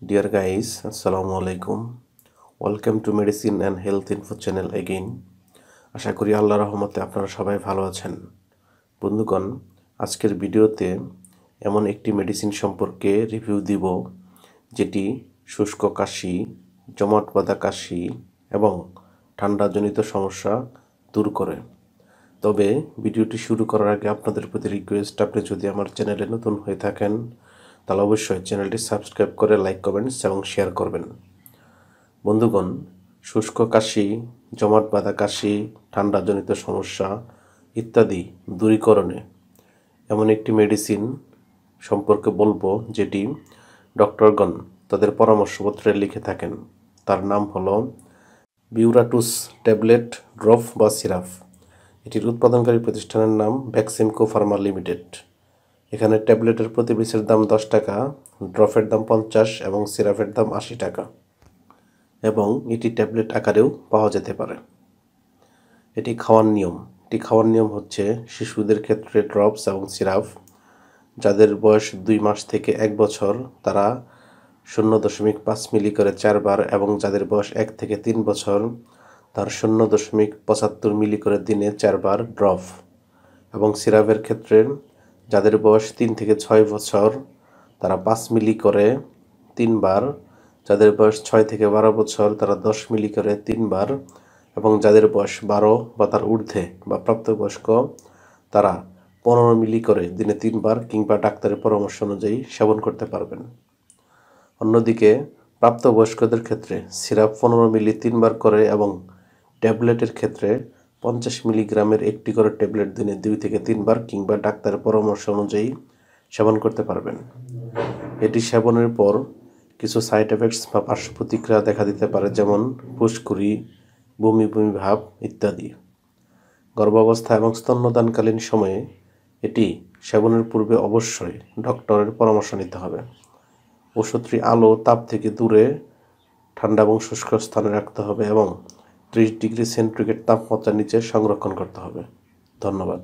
Dear guys, Assalamu alaikum. Welcome to Medicine and Health Info channel again. আশা করি আল্লাহর রহমতে আপনারা সবাই ভালো আছেন। বন্ধুগণ, আজকের ভিডিওতে এমন একটি মেডিসিন সম্পর্কে রিভিউ দিব যেটি শুষ্ক কাশি, জমাট বাঁধা কাশি এবং ঠান্ডাজনিত সমস্যা দূর করে। তবে ভিডিওটি শুরু করার আগে আপনাদের প্রতি রিকোয়েস্ট, আপনি যদি আমার চ্যানেলে নতুন হয়ে থাকেন তাহলে অবশ্যই চ্যানেলটি সাবস্ক্রাইব করে লাইক, কমেন্টস এবং শেয়ার করবেন। বন্ধুগণ, শুষ্ক কাশি, জমাট বাঁধা কাশি, ঠান্ডাজনিত সমস্যা ইত্যাদি দূরীকরণে এমন একটি মেডিসিন সম্পর্কে বলবো যেটি ডক্টরগণ তাদের পরামর্শপত্রে লিখে থাকেন। তার নাম হলো বিউরাটুস ট্যাবলেট, ড্রপ বা সিরাপ। এটির উৎপাদনকারী প্রতিষ্ঠানের নাম ভ্যাক্সিমকো ফার্মা লিমিটেড। এখানে ট্যাবলেটের প্রতি পিসের দাম 10 টাকা, ড্রপের দাম 50 এবং সিরাপের দাম 80 টাকা, এবং এটি ট্যাবলেট আকারেও পাওয়া যেতে পারে। এটি খাওয়ার নিয়ম হচ্ছে শিশুদের ক্ষেত্রে ড্রপস এবং সিরাপ, যাদের বয়স 2 মাস থেকে 1 বছর তারা 0.5 মিলি করে 4 বার, এবং যাদের বয়স 1 থেকে 3 বছর তার 0.75 মিলি করে দিনে 4 বার ড্রপ, এবং সিরাপের ক্ষেত্রে যাদের বয়স 3 থেকে 6 বছর তারা 5 মিলি করে 3 বার, যাদের বয়স 6 থেকে 12 বছর তারা 10 মিলি করে 3 বার, এবং যাদের বয়স 12 বা তার ঊর্ধ্বে বা প্রাপ্তবয়স্ক তারা 15 মিলি করে দিনে 3 বার কিংবা ডাক্তারের পরামর্শ অনুযায়ী সেবন করতে পারবেন। অন্যদিকে প্রাপ্তবয়স্কদের ক্ষেত্রে সিরাপ 15 মিলি 3 বার করে এবং ট্যাবলেটের ক্ষেত্রে 50 মিলিগ্রামের একটি করে ট্যাবলেট দিনে 2 থেকে 3 বার কিংবা ডাক্তারের পরামর্শ অনুযায়ী সেবন করতে পারবেন। এটি সেবনের পর কিছু সাইড এফেক্টস বা পার্শ্ব প্রতিক্রিয়া দেখা দিতে পারে, যেমন ফুসকুড়ি, বমি বমি ভাব ইত্যাদি। গর্ভাবস্থা এবং স্তন্যদানকালীন সময়ে এটি সেবনের পূর্বে অবশ্যই ডক্টরের পরামর্শ নিতে হবে। ওষুধটি আলো তাপ থেকে দূরে ঠান্ডা এবং শুষ্ক স্থানে রাখতে হবে এবং 30 ডিগ্রি সেন্টিগ্রেড তাপমাত্রার নিচে সংরক্ষণ করতে হবে। ধন্যবাদ।